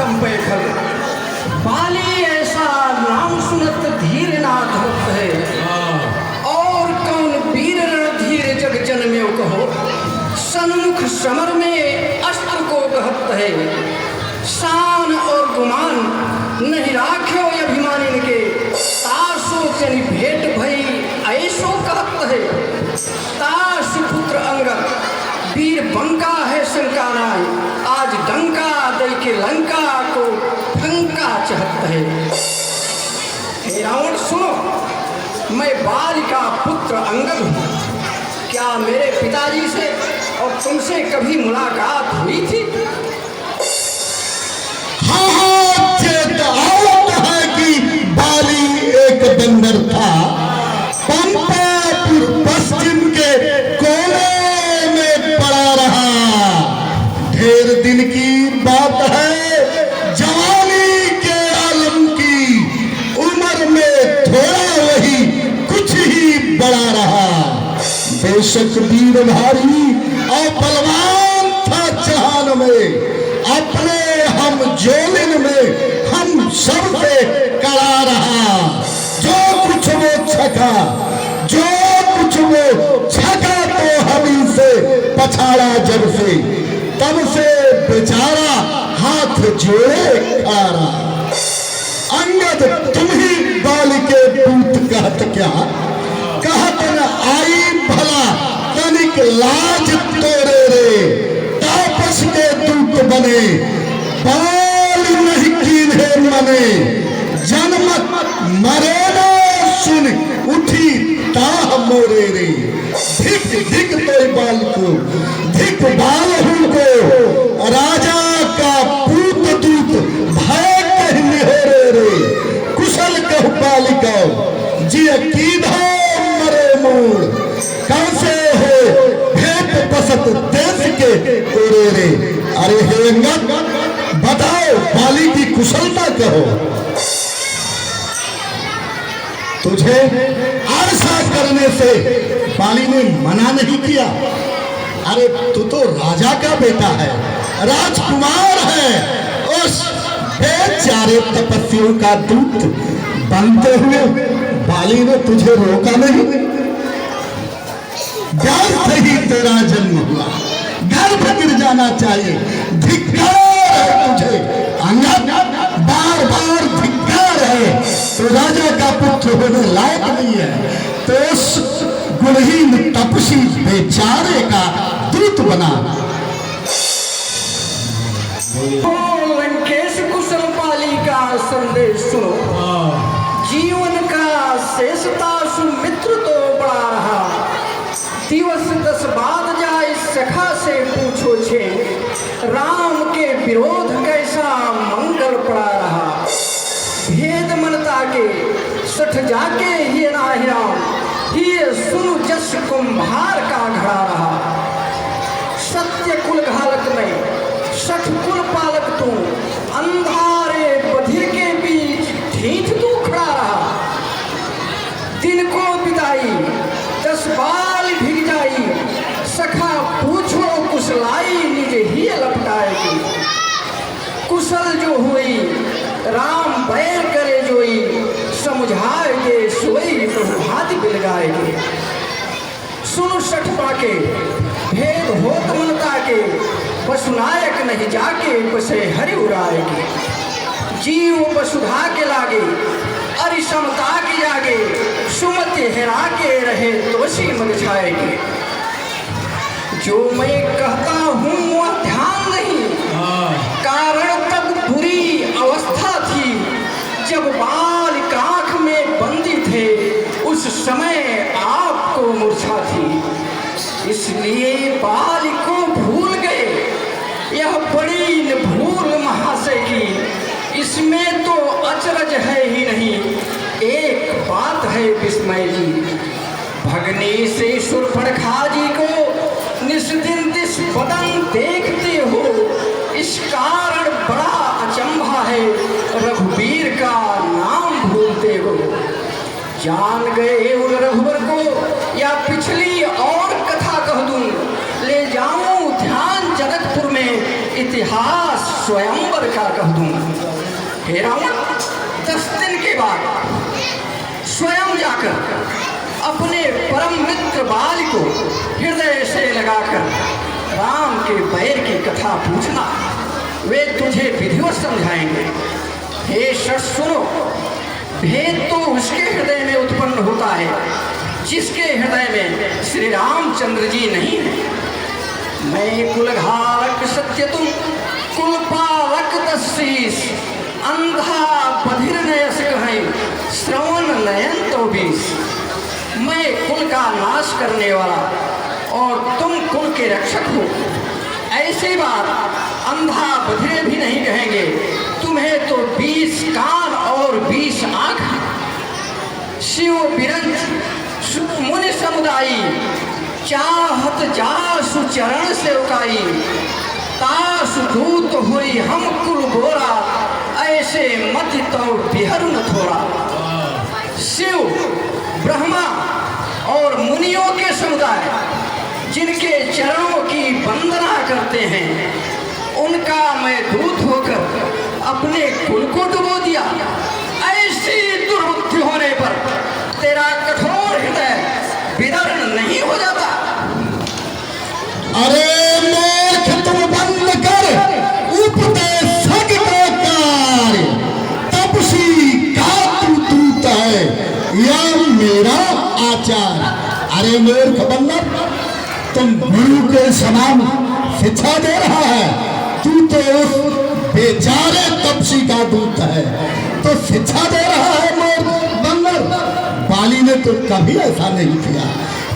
कंपे खल। बाली ऐसा नाम सुनत धीर ना धरत है। और कौन वीर रणधीर जग जन्म्यो कहो। सन्मुख समर में अस्त्र को कहत है। शान और गुमान नहीं राख्यो अभिमानी के। तासो चनि भेंट भई ऐसो कहत है। तास पुत्र अंगद वीर बंका है शंका नाय। आज डंका दई के लंका को फंका चाहत है। हे रावण सुनो, मैं बाल का पुत्र अंगद हूँ। क्या मेरे पिताजी से और तुमसे कभी मुलाकात हुई थी? है कि बाली एक बंदर था। पंपापुर पश्चिम के कोने में पड़ा रहा। ढेर दिन की बात है, जवानी के आलम की। उम्र में थोड़ा वही कुछ ही बड़ा रहा। बेशक वीर भारी और बलवान था जहान में। अपने हम जोलिन में हम सबसे कड़ा रहा। जो कुछ वो छका, जो कुछ वो छका तो हम से पछाड़ा जब से। तब से बेचारा हाथ जोड़े खारा। अंगद तुम ही बाल के पूत कहत क्या। कहत न आई भला तनिक लाज तोरे रे। तापस के दूत बने बाल नहीं कीन्हे मने। जन्मत मरे न सुन उठी ताह मोरे रे। धिक धिक तो बाल को, धिक बाल को। राजा का पूत दूत भय कह निहोरे रे। कुशल कहु बालिका जिय कीधो मरे मूल। कैसे हो भेंट बसत देश के ओरे रे। अरे हे अंगद बताओ बाली की कुशलता कहो। तुझे आरसा करने से बाली ने मना नहीं किया। अरे तू तो राजा का बेटा है, राजकुमार है। उस बेचारे तपस्वियों का दूत बनते हुए बाली ने तुझे रोका नहीं। घर से ही तेरा जन्म हुआ, घर पर गिर जाना चाहिए। धिक्कार है तुझे अंगद, बार बार धिक्कार है। तो राजा का पुत्र होने लायक नहीं है। तो उस गुणहीन तपसी बेचारे का दूत बना। लंकेश कुशल बाली का संदेश सुनो। जीवन का शेषता सुमित्र तो बड़ा रहा। दिवस 10 बाद जाए सखा से पूछो छे। राम के विरोध कैसा मंगल पड़ा रहा। भेद मनता के सठ जाके ही ना राम। ये सुनु जस कुंभार का घड़ा रहा। सत्य कुल घालक में सठ कुल पालक तू। अंधारे बधिर के बीच ढीठ तू खड़ा रहा। दिन को बिताई 10 बाल भिग जाई। सखा पूछो कुशलाई निज ही लपटाएगी। कुशल जो हुई राम बैर करे जोई। समझाए के सोई प्रभु हाथ बिलगाएगी। सुन सठ पाके भेद होत मनता के। पशुनायक नहीं जाके बसे हरि उड़ाएगी। जीव वसुधा के लागे अरिसमता की जागे। सुमति हेरा के रहे तोषी मन छाएगी। जो मैं कहता हूँ वह ध्यान नहीं। कारण तब बुरी अवस्था थी जब बाल काख में बंदी थे। उस समय आपको मूर्छा थी, इसलिए बाल को भूल गए। यह बड़ी भूल महाशय की, इसमें तो अचरज है ही नहीं। एक बात है विस्मय जी। भगनी से शूर्पणखा जी को निस्दिन दिस बदन देखते हो। इस कारण बड़ा अचंभा है, रघुवीर का नाम भूलते हो। जान गए उन रघुवर को या पिछली और कथा कह दूं। ले जाऊं ध्यान जनकपुर में इतिहास स्वयंवर का कह दूंगा। हे रावण, 10 दिन के बाद स्वयं जाकर अपने परम मित्र बाली को हृदय से लगाकर राम के बैर की कथा पूछना, वे तुझे विधिवत समझाएंगे। हे शश सुनो, भेद तो उसके हृदय में उत्पन्न होता है जिसके हृदय में श्री रामचंद्र जी नहीं है। मैं कुलघारक सत्य तुम कुलपालक दशीस, अंधा बधिर नयस कहें श्रवण नयन तो बीस। मैं कुल का नाश करने वाला और तुम कुल के रक्षक हो, ऐसी बात अंधा बधिरे भी नहीं कहेंगे। तुम्हें तो 20 कान और 20 आंख। शिव बिरंज मुनि समुदायी, चाहत जासु चरण सेवकाई। तास दूत हुई हम कुल बोरा, ऐसे मत तो बिहर न थोड़ा। शिव ब्रह्मा और मुनियों के समुदाय जिनके चरणों की वंदना करते हैं, उनका मैं दूत होकर अपने कुल को डुबो दिया। ऐसी दुर्बुद्धि होने पर तेरा कठोर हृदय विदर्ण नहीं हो जाता। अरे मूर्ख, तुम बंद कर उपदेशक का कार्य। तपसी का तू दूत है या मेरा आचार। अरे मूर्ख बंदर, तुम गुरु के समान शिक्षा दे रहा है, तू तो उस बेचारे तपसी का दूत है तो शिक्षा दे रहा है। मूर्ख बंदर, बाली ने तो कभी ऐसा नहीं किया।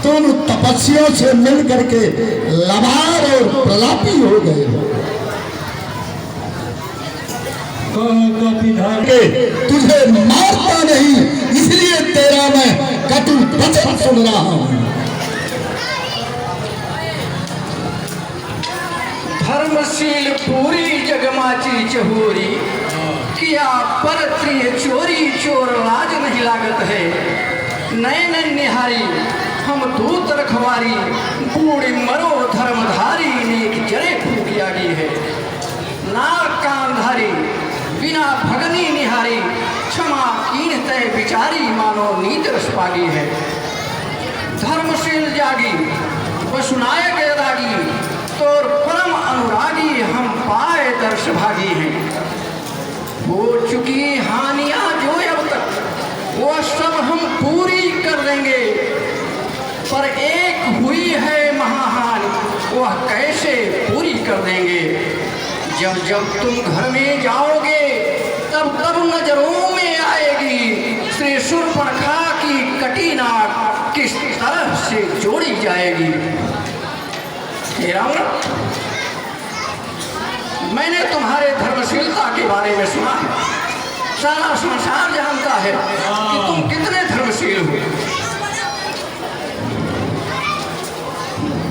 तुम तपस्वियों से मिल करके लबार और प्रलापी हो गए हो। तुझे मारता नहीं, इसलिए तेरा मैं कटु वचन सुन रहा हूं। धर्मशील पूरी जगमाची चहोरी, किया पर प्रिय चोरी चोर लाज नहीं लागत है। नयन निहारी हम दूत रखवारी, बूढ़ी मरो धर्मधारी नेक जरे फूकिया गई है। नार कांधारी बिना भगनी निहारी, क्षमा कीन तय विचारी मानो नीत रस पागी है। धर्मशील जागी वसुनायक दागी, तोर परम अनुरागी हम पाए दर्श भागी हैं। हो चुकी हानियां जो अब तक, वो सब हम पूरी कर देंगे, पर एक हुई है महाहानि, वह कैसे पूरी कर देंगे। जब जब तुम घर में जाओगे तब तब नजरों में आएगी श्री शूर्पणखा की कटी नाक किस तरह से जोड़ी जाएगी। हे रावण, मैंने तुम्हारे धर्मशीलता के बारे में सुना है। सारा संसार जानता है कि तुम कितने धर्मशील हो।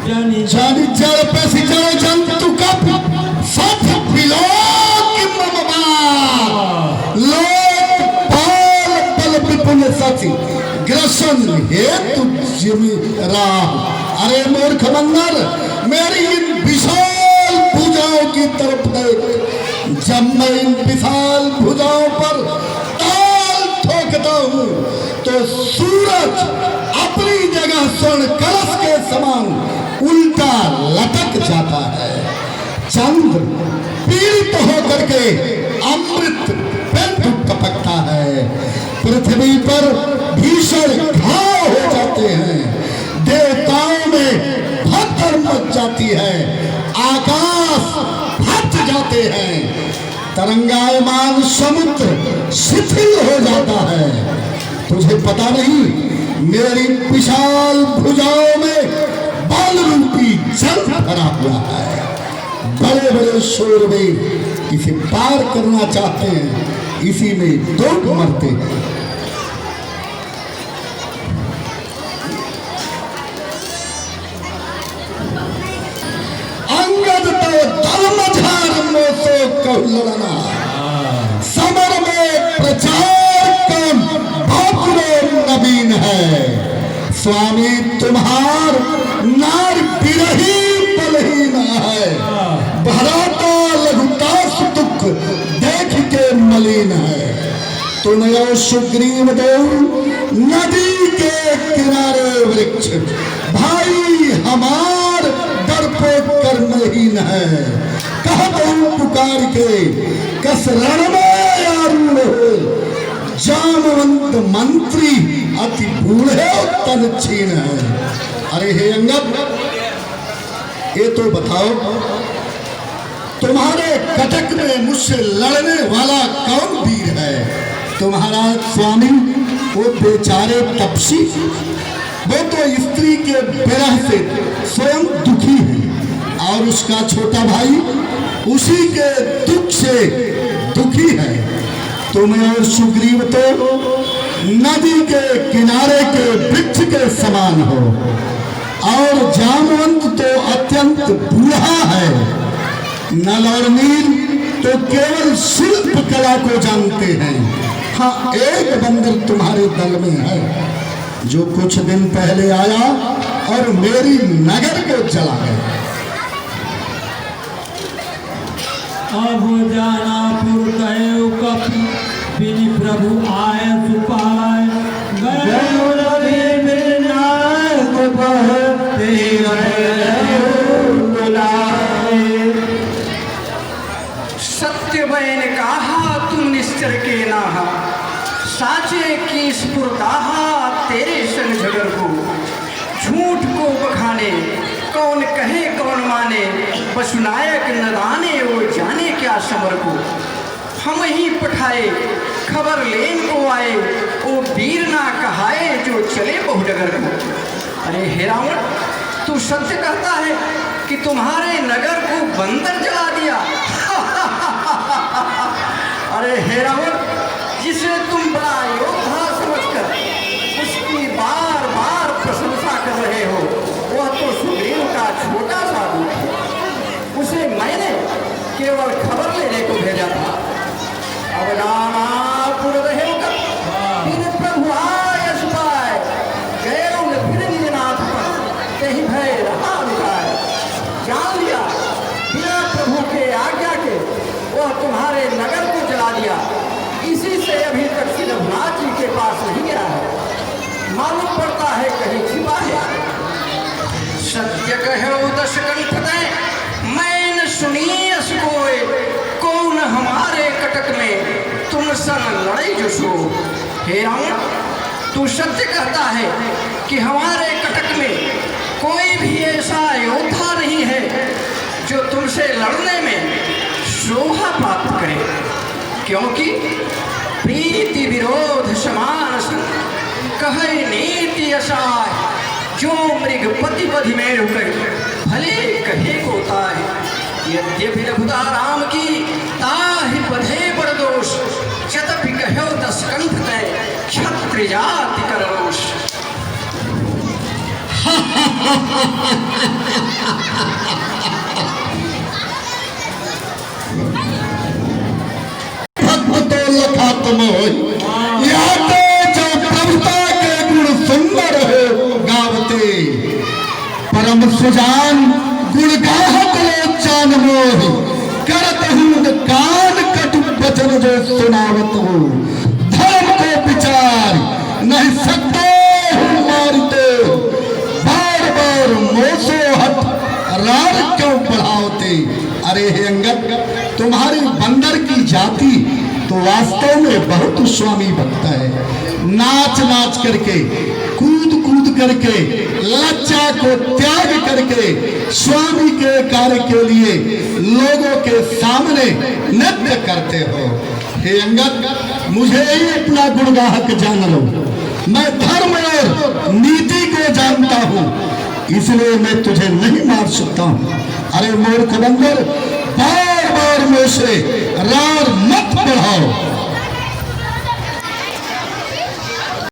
जानी जड़ पे सिंचाई जंतु कप सब विलोक मममा, लोक पाल पल विपुल सच ग्रसन हेतु जिमि राम। अरे मूर्ख बंदर, मेरी इन विशाल भुजाओं की तरफ देख। जब मैं इन विशाल भुजाओं पर ताल ठोकता हूँ तो सूरज अपनी जगह स्वर्ण कलश के समान उल्टा लटक जाता है। चंद्र पीड़ित होकर के अमृत बिंदु टपकता है। पृथ्वी पर भीषण घाव हो जाते हैं। देवताओं में भगदड़ मच जाती है। आकाश फट जाते हैं। तरंगायमान समुद्र शिथिल हो जाता है। तुझे पता नहीं, मेरी विशाल भुजाओं में बल रूपी जल भरा हुआ है। बड़े बड़े शूरवीर इसे पार करना चाहते हैं, इसी में डूब मरते हैं। अंगद तो धर्मझार मोसो कहू लड़ना, समर में प्रचार कम भाकुरो नवीन है। स्वामी तुम्हार नार बिरही बलहीन है। भराता लघुतास मलिन है। तुम और सुग्रीव देव नदी के किनारे वृक्ष, भाई हमार डरपोक कर्महीन है। कहत हूँ पुकार के कस रण में आरूढ़ हो, जामवंत मंत्री अति बूढ़े तन छीन है। अरे हे अंगद, ये तो बताओ तुम्हारे कटक में मुझसे लड़ने वाला कौन वीर है? तुम्हारा स्वामी वो बेचारे तपसी, वो तो स्त्री के विरह से स्वयं दुखी है, और उसका छोटा भाई उसी के दुख से दुखी है। तुम और सुग्रीव तो नदी के किनारे के वृक्ष के समान हो, और जामवंत तो अत्यंत बूढ़ा है। नल और नील तो केवल शिल्प कला को जानते हैं। हाँ, एक बंदर तुम्हारे दल में है जो कुछ दिन पहले आया और मेरी नगर को जला गया। अब जाना पुर कहे कपि बिनि प्रभु आय सुपाय सत्य बयन कहा तुम निश्चर के नाहा, साचे की स्फुरताहा तेरे संग झगड़ को। झूठ को बखाने कौन कहे कौन माने, पशुनायक नदाने वो जाने क्या समर को। हम ही पठाए खबर लेन को आए, वो वीर ना कहाए जो चले बहुडगर को। अरे हे रावण, तू सत्य कहता है कि तुम्हारे नगर को बंदर जला दिया। अरे हे रावण, जिसे तुम बड़ा योद्धा समझकर उसकी बार बार प्रशंसा कर रहे हो, वह तो सुग्रीव का छोटा सा दूत है। उसे मैंने केवल खबर लेने को भेजा था। अब जाना पुर रहे होकर बिन प्रभु आय सुपाय, गए फिर निज नाथ पर कहीं भय रहा विदाय। जान लिया बिना प्रभु के आज्ञा के वह तुम्हारे नगर को जला दिया। इसी से अभी तक सिद्धनाथ जी के पास नहीं गया है, मालूम पड़ता है कहीं छिपा है। सत्य कहो दशकंठ दे, मैं न सुनी अस कोय, कौन हमारे कटक में तुम सन लड़ाई जो सो। हे रावण, तू सत्य कहता है कि हमारे कटक में कोई भी ऐसा योद्धा नहीं है जो तुमसे लड़ने में शोभा प्राप्त करे, क्योंकि प्रीति विरोध समान कहे नीति असाय, जो मृग पति पधि में रुके भले कहे को ताय। यद्यपि रघुदा राम की ताहि बधे बड़ दोष, यद्यपि कहो दशकंठ दे क्षत्रिय जाति कर रोष। या तो जो प्रभुता के गुण सुंदर हो गावते, परम सुजान गुण गाहक लोचान मोह, करत हूँ कान कटु वचन जो सुनावत हो। धर्म को विचार नहीं सकते हूँ मारते, बार बार मोसो हट रार क्यों बढ़ावते। अरे हे अंगद, तुम्हारी बंदर की जाति तो वास्तव में बहुत स्वामी भक्त है। नाच नाच करके, कूद कूद करके, लज्जा को त्याग करके स्वामी के कार्य के लिए लोगों के सामने नृत्य करते हो। हे अंगद, मुझे ही अपना गुणगाहक जान लो। मैं धर्म और नीति को जानता हूँ, इसलिए मैं तुझे नहीं मार सकता हूँ। अरे मूर्ख बंदर, बार बार मुझसे रार मत बढ़ाओ।